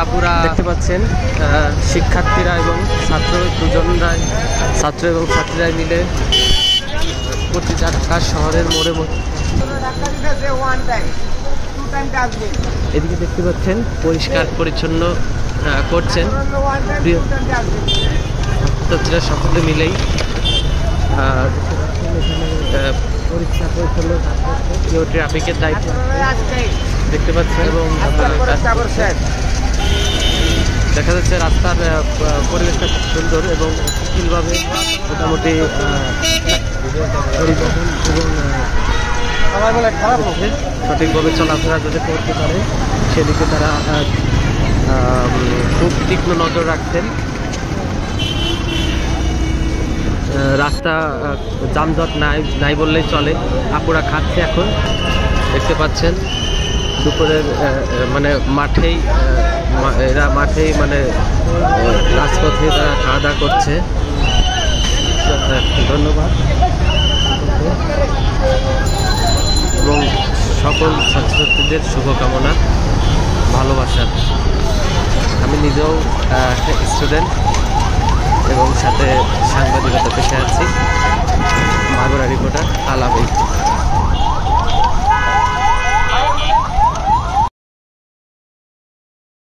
আপুরা দেখতে পাচ্ছেন শিক্ষার্থীরা এবং ছাত্র এবং ছাত্রীরা মিলে প্রতিটা ঢাকা শহরের মোড়ে এদিকে দেখতে পাচ্ছেন পরিষ্কার পরিচ্ছন্ন করছেন ছাত্রছাত্রীরা সকলে মিলেই পরিষ্কার পরিচ্ছন্ন কেউ ট্রাফিকের দায়িত্ব দেখতে পাচ্ছেন এবং দেখা যাচ্ছে রাস্তার পরিবেশটা খুব সুন্দর এবং শিথিলভাবে মোটামুটি পরিবহন এবং সঠিকভাবে চলাফেরা যাতে করতে পারে সেদিকে তারা খুব তীক্ষ্ণ নজর রাখছেন। রাস্তা যানজট নাই বললেই চলে। আপুরা খাচ্ছে এখন দেখতে পাচ্ছেন দুপুরের মানে এরা মাঠেই মানে রাজপথে তারা খাওয়া দাওয়া করছে। ধন্যবাদ এবং সকল ছাত্রছাত্রীদের শুভকামনা ভালোবাসা। আমি নিজেও স্টুডেন্ট এবং সাথে সাংবাদিকতা পেশায় আছি। মাগুরা রিপোর্টার আলামিন।